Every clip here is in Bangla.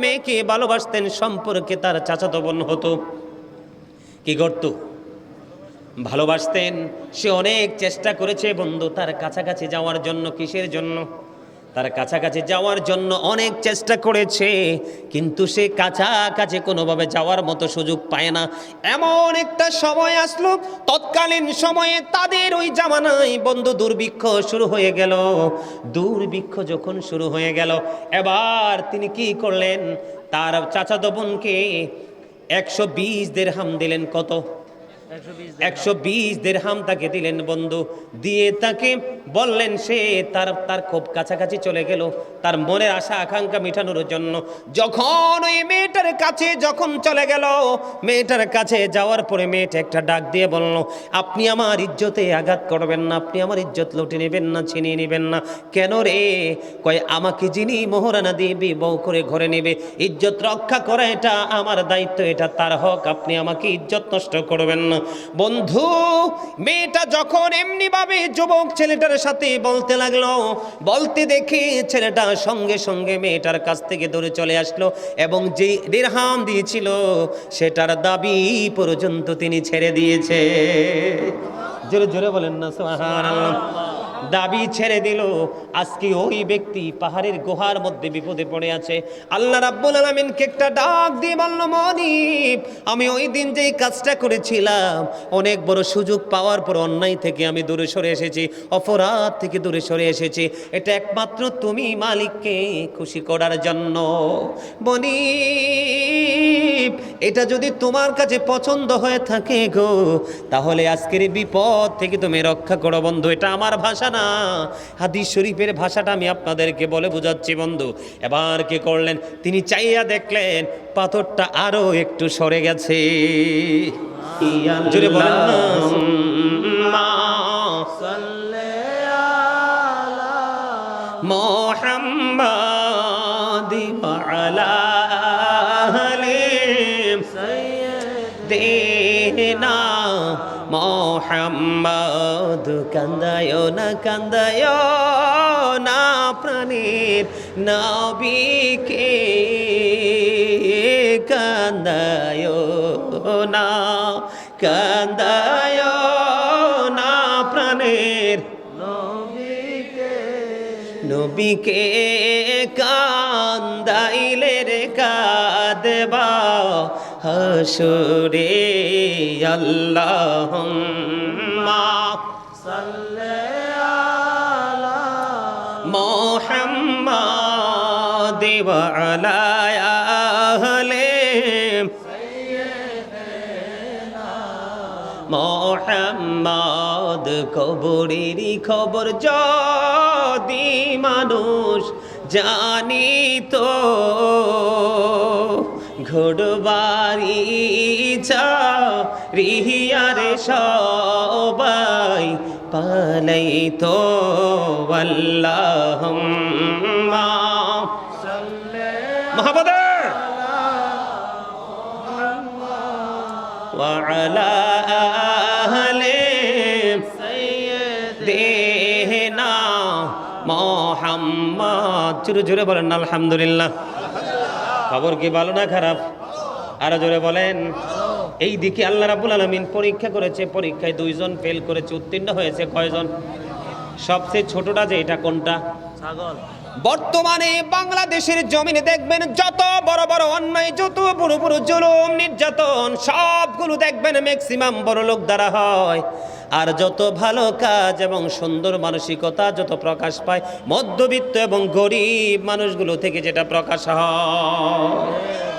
মেয়েকে ভালোবাসতেন, সম্পর্কে তার চাচাতো বোন হতো, কি করত? ভালোবাসতেন। সে অনেক চেষ্টা করেছে বন্ধু তার কাছাকাছি যাওয়ার জন্য। কিসের জন্য? তার কাছাকাছি যাওয়ার জন্য অনেক চেষ্টা করেছে, কিন্তু সে কাছাকাছি কোনোভাবে যাওয়ার মতো সুযোগ পায় না। এমন একটা সময় আসলো, তৎকালীন সময়ে তাদের ওই জামানায় বন্ধু দুর্ভিক্ষ শুরু হয়ে গেল। দুর্ভিক্ষ যখন শুরু হয়ে গেল, এবার তিনি কি করলেন? তার চাচাতো বোনকে 120 দিরহাম দিলেন। কত? 120 দিরহাম তাকে দিলেন বন্ধু। দিয়ে তাকে বললেন, সে তার খুব কাছাকাছি চলে গেল তার মনের আশা আকাঙ্ক্ষা মেটানোর জন্য। যখন ওই মেয়েটার কাছে যখন চলে গেল, মেয়েটার কাছে যাওয়ার পরে মেয়েটা একটা ডাক দিয়ে বলল, আপনি আমার ইজ্জতে আঘাত করবেন না, আপনি আমার ইজ্জত লুটে নেবেন না, ছিনিয়ে নেবেন না। কেন রে? কয়, আমাকে যিনি মোহরানা দিবি, বউ করে ঘরে নেবে, ইজ্জত রক্ষা করা এটা আমার দায়িত্ব, এটা তার হক, আপনি আমাকে ইজ্জত নষ্ট করবেন না। বন্ধু, মেয়েটা যখন এমনি ভাবে যুবক ছেলেটার সাথে বলতে লাগলো, বলতে দেখে ছেলেটা সঙ্গে সঙ্গে মেয়েটার কাছ থেকে দূরে চলে আসলো এবং যে দিরহাম দিয়েছিল সেটার দাবি পর্যন্ত তিনি ছেড়ে দিয়েছে। জোরে জোরে বলেন না সুবহানাল্লাহ। দাবি ছেড়ে দিল। আজকে ওই ব্যক্তি পাহাড়ের গুহার মধ্যে বিপদে পড়ে আছে। আল্লাহ রাব্বুল আলামিনকে একটা ডাক দিয়ে বলল, মনিব, আমি ওই দিন যেই কাজটা করেছিলাম, অনেক বড় সুযোগ পাওয়ার পর অন্যায় থেকে আমি দূরে সরে এসেছি, অপরাধ থেকে দূরে সরে এসেছি, এটা একমাত্র তুমি মালিককে খুশি করার জন্য। মনিব, এটা যদি তোমার কাছে পছন্দ হয়ে থাকে গো, তাহলে আজকের বিপদ থেকে তুমি রক্ষা করো। বন্ধু, এটা আমার ভাষা না, হাদিস শরীফের ভাষাটা আমি আপনাদেরকে বলে বোঝাচ্ছি বন্ধু। এবার কি করলেন? তিনি চাইয়া দেখলেন পাথরটা আরো একটু সরে গেছে। জোরে বলেন না, মুহাম্মাদ ওয়া আলা আলি সাইয়্যিদিনা মুহাম্মদ। কান্দায় না প্রাণের নবীকে, কান্দায় না প্রাণের নবীকে, কান্দাইলে রে কাঁদবা হাসরে। আল্লাহুম্মা সাল্লি আলা মুহাম্মাদ ওয়া আলা আলি সাইয়্যিদিনা মুহাম্মদ। কবরেরই খবর যদি মানুষ জানিত, ঘোড়বাড়ি রিহিয়ারে সবাই পালাইতো। আল্লাহুম্মা সাল্লি আলা ওয়া আলা আলি সাইয়্যিদিনা মুহাম্মদ। জোরে জোরে বলেন আলহামদুলিল্লাহ। খবর কি ভালো না খারাপ? আরো জোরে বলেন। এই দিকে আল্লাহ রাব্বুল আলামিন পরীক্ষা করেছে, পরীক্ষায় 2 জন ফেল করেছে, উত্তীর্ণ হয়েছে কয়জন? সবচেয়ে ছোটটা যে এটা কোনটা? ছাগল। বর্তমানে বাংলাদেশের জমিনে দেখবেন যত বড় বড় অন্যায়, যত বড় বড় জুলুম নির্যাতন, সবগুলো দেখবেন ম্যাক্সিমাম বড় লোক দ্বারা হয়। আর যত ভালো কাজ এবং সুন্দর মানসিকতা যত প্রকাশ পায় মধ্যবিত্ত এবং গরিব মানুষগুলো থেকে যেটা প্রকাশ হয়।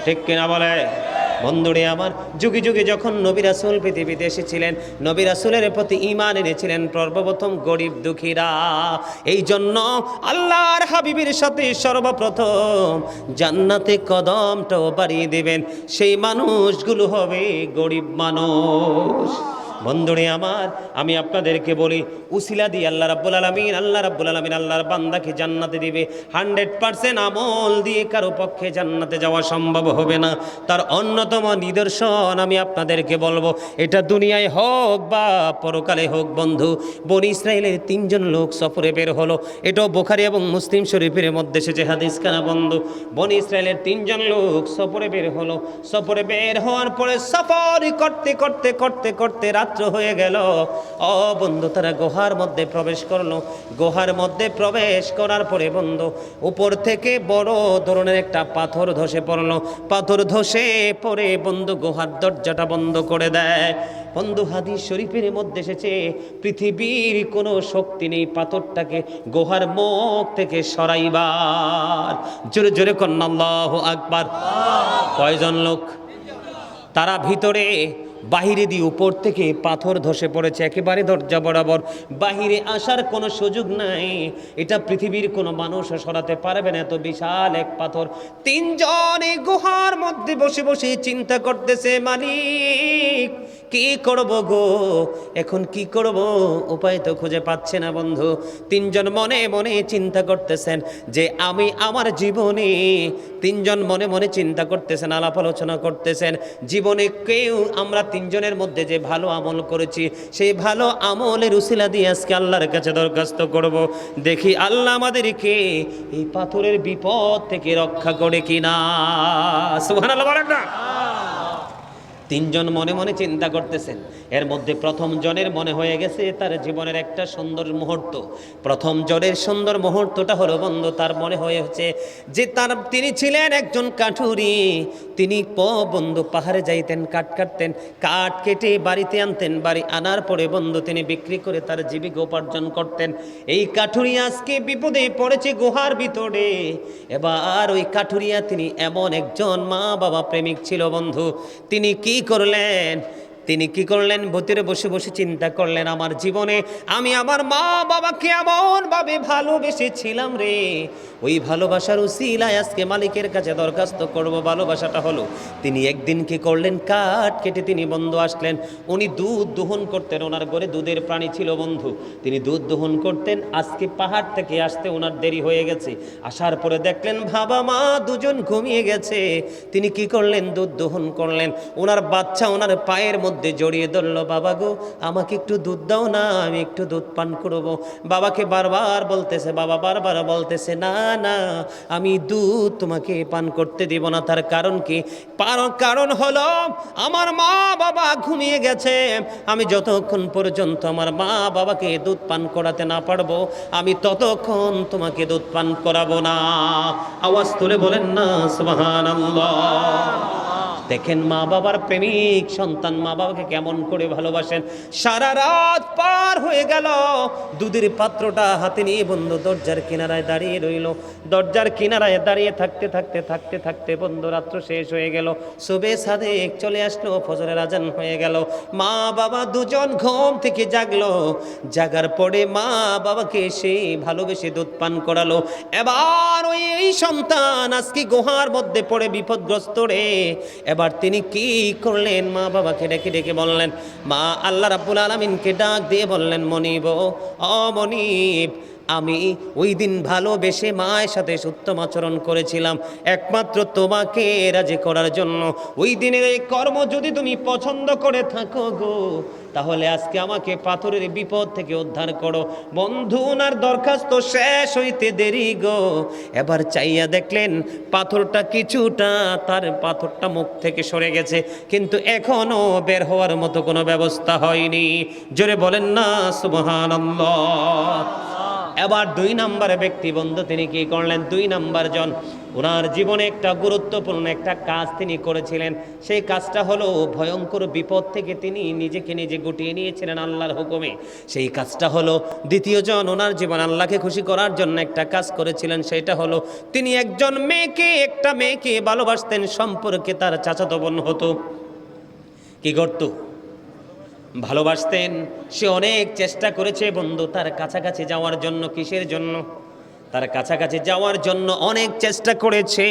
ঠিক কিনা বলে? বন্ধুরে আমার, যুগে যুগে যখন নবী রাসূল পৃথিবীতে এসেছিলেন, নবী রাসূলের প্রতি ঈমান এনেছিলেন সর্বপ্রথম গরিব দুঃখীরা। এই জন্য আল্লাহর হাবিবের সাথে সর্বপ্রথম জান্নাতে কদমটাও বাড়িয়ে দেবেন সেই মানুষগুলো হবে গরিব মানুষ। বন্ধুরে আমার, আমি আপনাদেরকে বলি, উসিলা দিয়ে আল্লাহ রাব্বুল আলামিন আল্লাহর বান্দাকে জান্নাতে দিবে। 100% আমল দিয়ে কারো পক্ষে জান্নাতে যাওয়া সম্ভব হবে না। তার অন্যতম নিদর্শন আমি আপনাদেরকে বলবো, এটা দুনিয়ায় হোক বা পরকালে হোক বন্ধু। বনি ইসরায়েলের 3 জন লোক সফরে বের হলো। এটাও বুখারী এবং মুসলিম শরীফের মধ্যে এসেছে হাদিস খানা বন্ধু। বনি ইসরায়েলের 3 জন লোক সফরে বের হলো। সফরে বের হওয়ার পরে সফর করতে করতে করতে করতে রাত্র হয়ে গেল। ও বন্ধু, তারা গুহার মধ্যে প্রবেশ করলো। গুহার মধ্যে প্রবেশ করার পরে বন্ধু, উপর থেকে বড় ধরনের একটা পাথর ধসে পড়লো। পাথর ধসে পড়ে বন্ধু গুহার দরজাটা বন্ধ করে দেয়। বন্ধু, হাদিস শরীফের মধ্যে এসেছে, পৃথিবীর কোনো শক্তি নেই পাথরটাকে গুহার মুখ থেকে সরাইবার। জোরে জোরে কন্না আল্লাহু আকবার। কয়জন লোক? তারা ভিতরে, বাহিরে দিয়ে উপর থেকে পাথর ধসে পড়েছে একেবারে দরজা বরাবর, বাহিরে আসার কোনো সুযোগ নাই। এটা পৃথিবীর কোনো মানুষও সরাতে পারবে না, এত বিশাল এক পাথর। 3 জন এই গুহার মধ্যে বসে বসে চিন্তা করতেছে, মালিক কি করব গো, এখন কি করব, উপায় তো খুঁজে পাচ্ছে না বন্ধু। 3 জন মনে মনে চিন্তা করতেছেন যে আমি আমার জীবনে, 3 জন মনে মনে চিন্তা করতেছেন, আলাপ আলোচনা করতেছেন, জীবনে কেউ আমরা 3 জনের মধ্যে যে ভালো আমল করেছি, সেই ভালো আমলের উসিলা দিয়ে আজকে আল্লাহর কাছে দরখাস্ত করব, দেখি আল্লাহ আমাদেরকে এই পাথরের বিপদ থেকে রক্ষা করে কিনা। সুবহানাল্লাহ বলেন না? 3 জন মনে মনে চিন্তা করতেছেন। এর মধ্যে প্রথম জনের মনে হয়ে গেছে তার জীবনের একটা সুন্দর মুহূর্ত। প্রথম জনের সুন্দর মুহূর্তটা হলো বন্ধু, তার মনে হয়েছে যে তিনি ছিলেন একজন কাঠুরি। তিনি বন্ধু পাহাড়ে যাইতেন, কাঠ কাটতেন, কাঠ কেটে বাড়িতে আনতেন, বাড়ি আনার পরে বন্ধু তিনি বিক্রি করে তার জীবিকা উপার্জন করতেন। এই কাঠুরিয়া আজকে বিপদে পড়েছে গুহার ভিতরে। এবার ওই কাঠুরিয়া তিনি এমন একজন মা বাবা প্রেমিক ছিল বন্ধু। তিনি কি করলেন? ভিতরে বসে বসে চিন্তা করলেন, আমার জীবনে আমি আমার মা বাবাকে এমন ভাবে ভালোবেসেছিলাম রে, ওই ভালোবাসার উসিলায় আজকে মালিকের কাছে দরখাস্ত করব। ভালোবাসাটা হলো, তিনি একদিন কি করলেন, কাঠ কেটে তিনি বন্ধু আসলেন। উনি দুধ দহন করতেন, ওনার ঘরে দুধের প্রাণী ছিল বন্ধু। তিনি দুধ দহন করতেন। আজকে পাহাড় থেকে আসতে ওনার দেরি হয়ে গেছে। আসার পরে দেখলেন বাবা মা দুজন ঘুমিয়ে গেছে। তিনি কি করলেন, দুধ দহন করলেন। ওনার বাচ্চা ওনার পায়ের মধ্যে জড়িয়ে ধরলো, বাবা গো আমাকে একটু দুধ দাও না, আমি একটু দুধ পান করবো। বাবাকে বারবার বলতেছে, বাবা বারবার বলতেছে, না না আমি দুধ তোমাকে পান করতে দিব না। তার কারণ কি? কারণ হলো আমার মা বাবা ঘুমিয়ে গেছে। আমি যতক্ষণ পর্যন্ত আমার মা বাবাকে দুধ পান করাতে না পারবো, আমি ততক্ষণ তোমাকে দুধ পান করাবো না। আওয়াজ তুলে বলেন না সুবহানাল্লাহ। দেখেন মা বাবার প্রেমিক সন্তান মা বাবাকে কেমন করে ভালোবাসেন। সারা রাত পার হয়ে গেল, দুধের পাত্রটা হাতে নিয়ে বন্ধু দরজার কিনারায় দাঁড়িয়ে রইল। দরজার কিনারায় দাঁড়িয়ে থাকতে থাকতে থাকতে থাকতে বন্ধু রাত্র শেষ হয়ে গেল। সুবে সাদেক চলে আসলো, ফজরের আজান হয়ে গেল। মা বাবা দুজন ঘুম থেকে জাগলো। জাগার পরে মা বাবাকে সে ভালোবেসে দুধ পান করালো। এবার এই সন্তান আজকে গুহার মধ্যে পড়ে বিপদগ্রস্ত রে। এবার তিনি কি করলেন, মা বাবাকে ডেকে ডেকে বললেন, মা আল্লাহ রাব্বুল আলামিনকে ডাক দিয়ে বললেন, মনিব ও মনিব, আমি ওই দিন ভালোবেসে মায়ের সাথে উত্তম আচরণ করেছিলাম একমাত্র তোমাকে রাজি করার জন্য। ওই দিনের এই কর্ম যদি তুমি পছন্দ করে থাকো গো, তাহলে আজকে আমাকে পাথরের বিপদ থেকে উদ্ধার করো। বন্ধু ওনার দরখাস্ত শেষ হইতে দেরি গো। এবার চাইয়া দেখলেন পাথরটা কিছুটা, তার পাথরটা মুখ থেকে সরে গেছে, কিন্তু এখনো বের হওয়ার মতো কোনো ব্যবস্থা হয়নি। জোরে বলেন না সুবহানাল্লাহ। এবার 2 নম্বর ব্যক্তি বন্ধু তিনি কি করলেন, 2 নম্বর জন ওনার জীবনে একটা গুরুত্বপূর্ণ একটা কাজ তিনি করেছিলেন। সেই কাজটা হলো ভয়ঙ্কর বিপদ থেকে তিনি নিজেকে নিজে গুটিয়ে নিয়েছিলেন আল্লাহর হুকুমে। সেই কাজটা হলো, দ্বিতীয় জন ওনার জীবন আল্লাহকে খুশি করার জন্য একটা কাজ করেছিলেন। সেটা হলো তিনি একটা মেয়েকে ভালোবাসতেন, সম্পর্কে তার চাচাতো বোন হতো। কি করতো? ভালোবাসতেন। সে অনেক চেষ্টা করেছে বন্ধু তার কাছাকাছি যাওয়ার জন্য। কিসের জন্য? তার কাছাকাছি যাওয়ার জন্য অনেক চেষ্টা করেছে,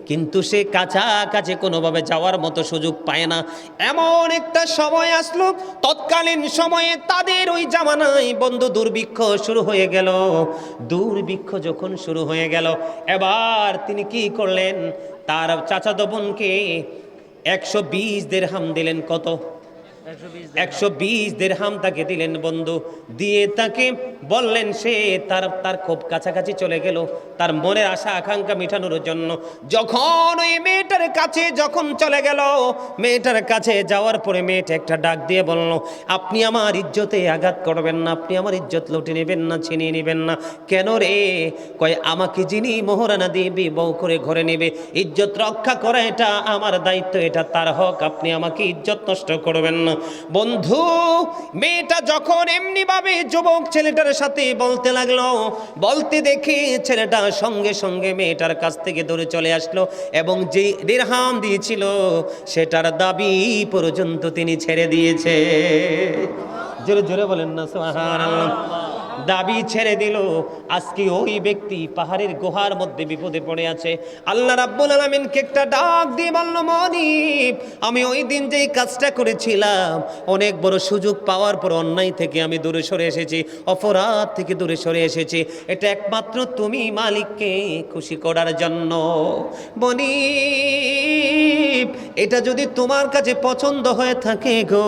কিন্তু সে কাছাকাছি কোনোভাবে যাওয়ার মতো সুযোগ পায় না। এমন একটা সময় আসলো, তৎকালীন সময়ে তাদের ওই জামানায় বন্ধু দুর্ভিক্ষ শুরু হয়ে গেল। দুর্ভিক্ষ যখন শুরু হয়ে গেল, এবার তিনি কি করলেন, তার চাচাতো বোনকে 120 দিরহাম দিলেন। কত? 120 দিরহাম তাকে দিলেন বন্ধু। দিয়ে তাকে বললেন, সে তার খুব কাছাকাছি চলে গেল তার মনের আশা আকাঙ্ক্ষা মেটানোর জন্য। যখন ওই মেয়েটার কাছে যখন চলে গেল, মেয়েটার কাছে যাওয়ার পরে মেয়েটা একটা ডাক দিয়ে বলল, আপনি আমার ইজ্জতে আঘাত করবেন না, আপনি আমার ইজ্জত লুটে নেবেন না, ছিনিয়ে নেবেন না। কেন রে? কয়, আমাকে যিনি মোহরানা দিবি বউ করে ঘরে নেবে, ইজ্জত রক্ষা করা এটা আমার দায়িত্ব, এটা তার হক, আপনি আমাকে ইজ্জত নষ্ট করবেন না। বন্ধু, মেয়েটা যখন এমনি ভাবে যুবক ছেলেটার সাথে বলতে লাগলো, বলতে দেখে ছেলেটা সঙ্গে সঙ্গে মেয়েটার কাছ থেকে দূরে চলে আসলো এবং যে দিরহাম দিয়েছিল সেটার দাবি পর্যন্ত তিনি ছেড়ে দিয়েছে। জোরে জোরে বলেন না সুবহানাল্লাহ। দাবি ছেড়ে দিল। আজকে ওই ব্যক্তি পাহাড়ের গুহার মধ্যে বিপদে পড়ে আছে। আল্লাহ রাব্বুল আলামিনকে একটা ডাক দিয়ে বলল, মনিব, আমি ওই দিন যেই কাজটা করেছিলাম, অনেক বড় সুযোগ পাওয়ার পর অন্যায় থেকে আমি দূরে সরে এসেছি, অপরাধ থেকে দূরে সরে এসেছি, এটা একমাত্র তুমি মালিককে খুশি করার জন্য। মনিব, এটা যদি তোমার কাছে পছন্দ হয়ে থাকে গো,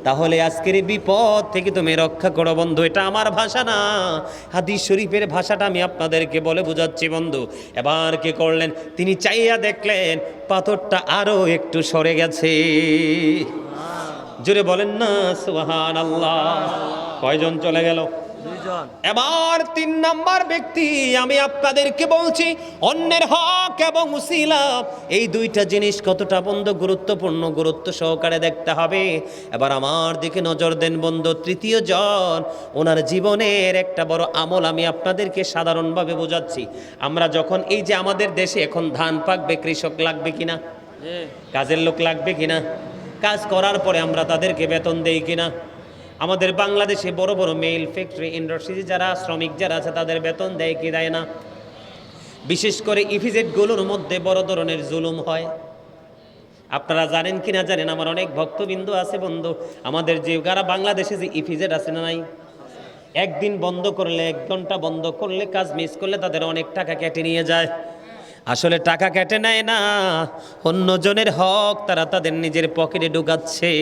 তাহলে আজকের বিপদ থেকে তুমি রক্ষা করো। বন্ধু, এটা আমার ভাষা না, হাদিস শরীফের ভাষাটা আমি আপনাদেরকে বলে বোঝাচ্ছি বন্ধু। এবার কি করলেন, তিনি চাইয়া দেখলেন পাথরটা আরো একটু সরে গেছে। জোরে বলেন না সুবহানাল্লাহ। কয়জন চলে গেল? এবার 3 নাম্বার ব্যক্তি আমি আপনাদেরকে বলছি, অন্যের হক এবং উসিলা, এই দুইটা জিনিস কতটা বন্ধু গুরুত্বপূর্ণ, গুরুত্ব সহকারে দেখতে হবে। এবার আমার দিকে নজর দেন বন্ধু। 3য় জন, ওনার জীবনের একটা বড় আমল আমি আপনাদেরকে সাধারণভাবে বোঝাচ্ছি। আমরা যখন এই যে আমাদের দেশে এখন ধান পাকবে, কৃষক লাগবে কিনা, কাজের লোক লাগবে কিনা, কাজ করার পরে আমরা তাদেরকে বেতন দেই কিনা? আমাদের বাংলাদেশে বড় বড় মেইল ফ্যাক্টরি ইন্ডাস্ট্রি যারা শ্রমিক যারা আছে তাদের বেতন দেয় কি দেয় না? বিশেষ করে ইপিজেডগুলোর মধ্যে বড় ধরনের জুলুম হয়। আপনারা জানেন কি না জানেন, আমার অনেক ভক্তবিন্দু আছে বন্ধু, আমাদের যে যারা বাংলাদেশে যে ইপিজেড আছে না নাই, একদিন বন্ধ করলে, 1 ঘন্টা বন্ধ করলে, কাজ মিস করলে তাদের অনেক টাকা কেটে নিয়ে যায়। আসলে টাকা কেটে নেয় না, অন্যজনের হক তারা তাদের নিজের পকেটে ঢুকাচ্ছে।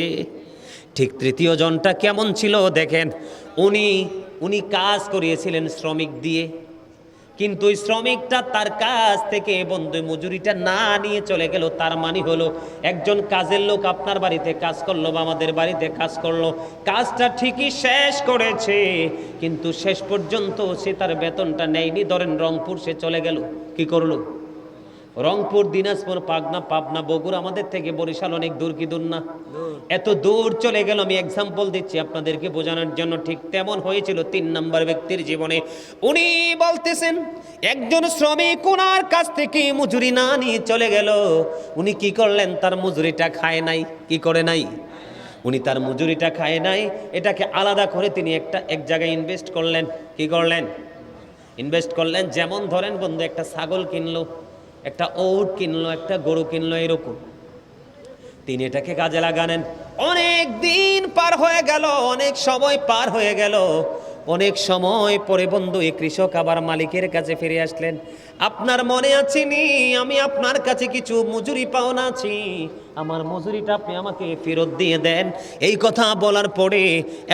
ঠিক 3য় জনটা কেমন ছিল দেখেন। উনি কাজ করিয়েছিলেন শ্রমিক দিয়ে, কিন্তু ওই শ্রমিকটা তার কাছ থেকে বন্ধু মজুরিটা না নিয়ে চলে গেল। তার মানে হলো, একজন কাজের লোক আপনার বাড়িতে কাজ করলো বা আমাদের বাড়িতে কাজ করলো, কাজটা ঠিকই শেষ করেছে, কিন্তু শেষ পর্যন্ত সে তার বেতনটা নেয়নি। ধরেন রংপুর সে চলে গেল, কি করলো? রংপুর, দিনাজপুর, পাবনা, বগুড়া, আমাদের থেকে বরিশাল অনেক দূর, কি দূর না? এত দূর চলে গেল। আমি এক্সাম্পল দিচ্ছি আপনাদেরকে বোঝানোর জন্য। ঠিক তেমন হয়েছিল 3 নাম্বার ব্যক্তির জীবনে। উনি বলতেছেন, একজন শ্রমিক ওনার কাছ থেকে মজুরি না নিয়ে চলে গেল। উনি কি করলেন? তার মজুরিটা খায় নাই। কি করে নাই? উনি তার মজুরিটা খায় নাই, এটাকে আলাদা করে তিনি এক জায়গায় ইনভেস্ট করলেন। কি করলেন? ইনভেস্ট করলেন। যেমন ধরেন বন্ধু, একটা ছাগল কিনলো, একটা ওট কিনলো, একটা গরু কিনলো, এরকম তিনি এটাকে কাজে লাগানেন। অনেক দিন পার হয়ে গেল, অনেক সময় পার হয়ে গেল। অনেক সময় পরে বন্ধু এই কৃষক আবার মালিকের কাছে ফিরে আসলেন। আপনার মনে আছে নি, আমি আপনার কাছে কিছু মজুরি পাওনা আছি, আমার মজুরিটা আপনি আমাকে ফেরত দিয়ে দেন। এই কথা বলার পরে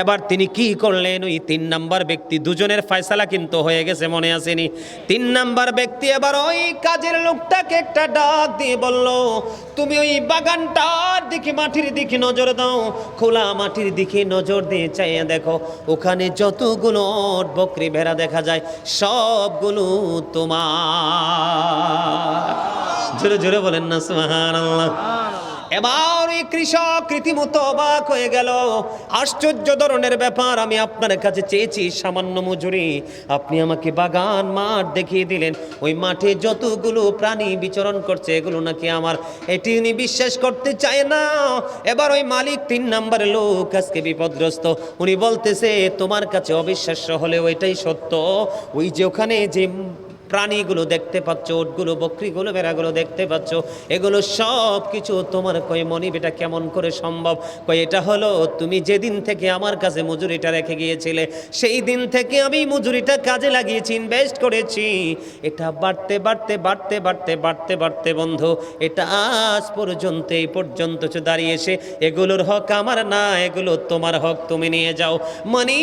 এবার তিনি কি করলেন? ওই 3 নাম্বার ব্যক্তি, দুজনের ফয়সালা কিন্তু হয়ে গেছে, মনে আসেনি? 3 নাম্বার ব্যক্তি এবার ওই কাজের লোকটাকে একটা ডাক দিয়ে বলল, তুমি ওই বাগানটার দিকে, মাটির দিকে নজর দাও, খোলা মাটির দিকে নজর দিয়ে চাইয়ে দেখো, ওখানে যতগুলো ওট, বকরি, ভেড়া দেখা যায় সবগুলো তোমার। জোরে জোরে বলেন না সুবহানাল্লাহ। এবার ওই কৃষক রীতিমতো অবাক হয়ে গেল। আশ্চর্য ধরনের ব্যাপার, আমি আপনার কাছে চেয়েছি সামান্য মজুরি, আপনি আমাকে বাগান, মাঠ দেখিয়ে দিলেন, ওই মাঠে যতগুলো প্রাণী বিচরণ করছে এগুলো নাকি আমার। এটি উনি বিশ্বাস করতে চায় না। এবার ওই মালিক, 3 নাম্বারের লোক, আজকে বিপদগ্রস্ত। উনি বলতেছে, তোমার কাছে অবিশ্বাস্য হলেও এটাই সত্য, ওই যে ওখানে যে প্রাণীগুলো দেখতে পাচ্ছ, উটগুলো, বকরিগুলো, ভেড়াগুলো দেখতে পাচ্ছ, এগুলো সব কিছু তোমার। কই মনিব এটা কেমন করে সম্ভব? কই এটা হলো তুমি যেদিন থেকে আমার কাছে মজুরিটা রেখে গিয়েছিলে সেই দিন থেকে আমি মজুরিটা কাজে লাগিয়েছি, ইনভেস্ট করেছি। এটা বাড়তে বাড়তে বাড়তে বাড়তে বাড়তে বাড়তে বন্ধু এটা আজ পর্যন্ত এই পর্যন্ত দাঁড়িয়েছে। এগুলোর হক আমার না, এগুলো তোমার হক, তুমি নিয়ে যাও। মানে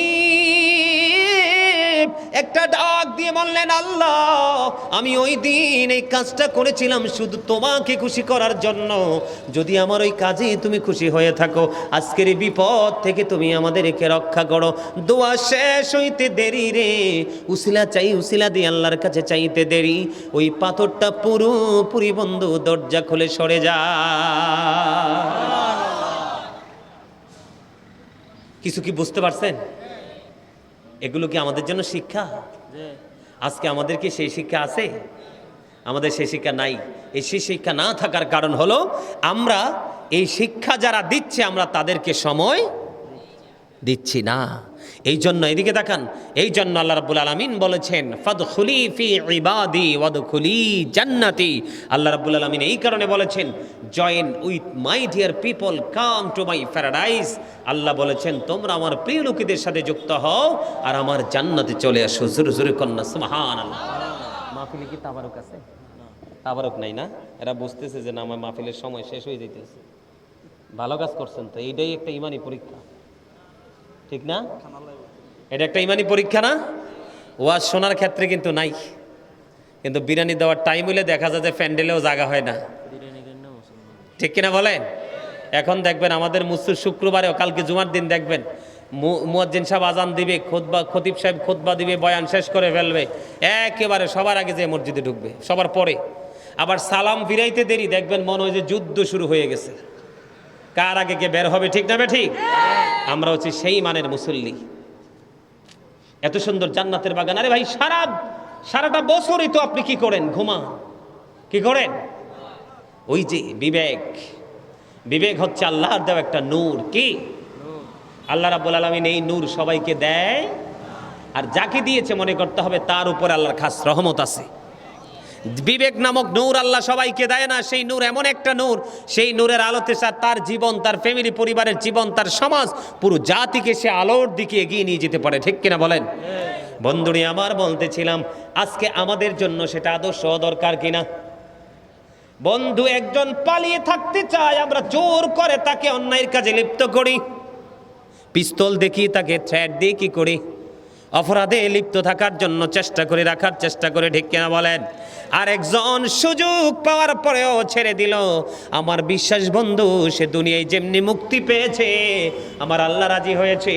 একটা ডাক দিয়ে বললেন, আল্লাহ আমি ওই দিন এই কাজটা করেছিলাম শুধু তোমাকে খুশি করার জন্য। যদি আমার ওই কাজে তুমি খুশি হয়ে থাকো, আজকের এই বিপদ থেকে তুমি আমাদেরকে রক্ষা করো। দোয়া শেষ হইতে দেরি রে, উসিলা চাই, উসিলা দিয়ে আল্লাহর কাছে চাইতে দেরি, ওই পাথরটা পুরোপুরি বন্ধু দরজা খুলে সরে যা। কিছু কি বুঝতে পারছেন? এগুলো কি আমাদের জন্য শিক্ষা? আজকে আমাদের কি সেই শিক্ষা আছে? আমাদের সেই শিক্ষা নাই। এই সেই শিক্ষা না থাকার কারণ হলো আমরা এই শিক্ষা যারা দিচ্ছে আমরা তাদেরকে সময় দিচ্ছি না। এই জন্য এদিকে তাকান, এই জন্য আল্লাহ রাব্বুল আলামিন বলেছেন ফাদখুলি ফি ইবাদি ওয়াদখুলি জান্নাতি। আল্লাহ রাব্বুল আলামিন এই কারণে বলেছেন join with my dear people, come to my paradise. আল্লাহ বলেছেন তোমরা আমার প্রিয় লোকেদের সাথে যুক্ত হও আর আমার জান্নাতে চলে আসো। জোরে জোরে কন্যা সুবহানাল্লাহ। মাহফিলে কি তাবারুক আছে? তাবারুক নাই না? এরা বুঝতেছে যে না আমার মাহফিলের সময় শেষ হয়ে যাইতেছে। ভালো কাজ করছেন তো, এইটাই একটা ইমানি পরীক্ষা, ঠিক না? এটা একটা ইমানি পরীক্ষা না? ওয়াজ শোনার ক্ষেত্রে কিন্তু নাই, কিন্তু বিরিয়ানি দেওয়ার টাইম হইলে দেখা যায় যে প্যান্ডেলেও জায়গা হয় না, ঠিক কিনা বলেন? এখন দেখবেন আমাদের মুসলিম শুক্রবারেও, কালকে জুমার দিন দেখবেন মুয়াজ্জিন সাহেব আজান দিবে, খতিব সাহেব খুতবা দিবে, বয়ান শেষ করে ফেলবে, একেবারে সবার আগে যে মসজিদে ঢুকবে, সবার পরে আবার সালাম ফিরাইতে দেরি, দেখবেন মনে হয় যে যুদ্ধ শুরু হয়ে গেছে, কার আগে কে বের হবে, ঠিক না বে ঠিক? আমরা হচ্ছি সেই মানের মুসল্লি। এত সুন্দর জান্নাতের বাগান, আরে ভাই সারাটা বছরই তো আপনি কি করেন? ঘুমা, কি করেন? ওই যে বিবেক হচ্ছে আল্লাহর দেওয়া একটা নূর। কি আল্লাহ রাব্বুল আলামিন এই নূর সবাইকে দেয়, আর যাকে দিয়েছে মনে করতে হবে তার উপর আল্লাহর খাস রহমত আছে। বিবেক নামক নূর আল্লাহ সবাইকে দেয় না। সেই নূর এমন একটা নূর, সেই নূরের আলোতে তার জীবন, তার ফ্যামিলি, পরিবারের জীবন, তার সমাজ, পুরো জাতিকে সে আলোর দিকে এগিয়ে নিয়ে যেতে পারে, ঠিক কিনা বলেন? বন্ধুরি আমার বলতেছিলাম আজকে আমাদের জন্য সেটা আদর্শ দরকার কিনা? বন্ধু একজন পালিয়ে থাকতে চায়, আমরা জোর করে তাকে অন্যায়ের কাজে লিপ্ত করি, পিস্তল দেখি, তাকে থ্রেট দিয়ে কি করি, অপরাধে লিপ্ত থাকার জন্য রাখার চেষ্টা করে, ঠিক কিনা বলেন? আর একজন সুযোগ পাওয়ার পরেও ছেড়ে দিল। আমার বিশ্বাস বন্ধু সে দুনিয়ায় যেমনি মুক্তি পেয়েছে, আমার আল্লাহ রাজি হয়েছে,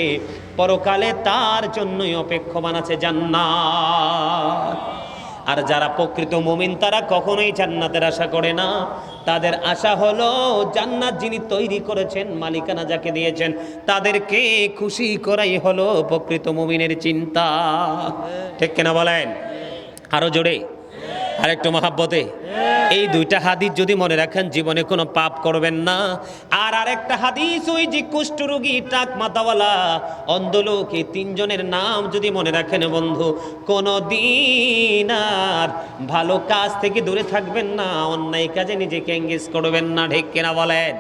পরকালে তার জন্যই অপেক্ষমান আছে জান্নাত। আর যারা প্রকৃত মুমিন তারা কখনোই জান্নাতের আশা করে না, তাদের আশা হলো জান্নাত যিনি তৈরি করেছেন, মালিকানা যাকে দিয়েছেন, তাদেরকে খুশি করাই হলো প্রকৃত মুমিনের চিন্তা, ঠিক কিনা বলেন? আরো জোরে, আরেকটু মহাব্বতে। এই দুইটা হাদিস যদি মনে রাখেন জীবনে কোনো পাপ করবেন না। আর আরেকটা হাদিস ওই যে কুষ্ঠরোগী, টাক মাথাওয়ালা, অন্ধলোক, এই তিনজনের নাম যদি মনে রাখেন বন্ধু, কোনো দিন আর ভালো কাজ থেকে দূরে থাকবেন না, অন্যায় কাজে নিজেকে এঙ্গেজ করবেন না, ঠিক কিনা বলেন?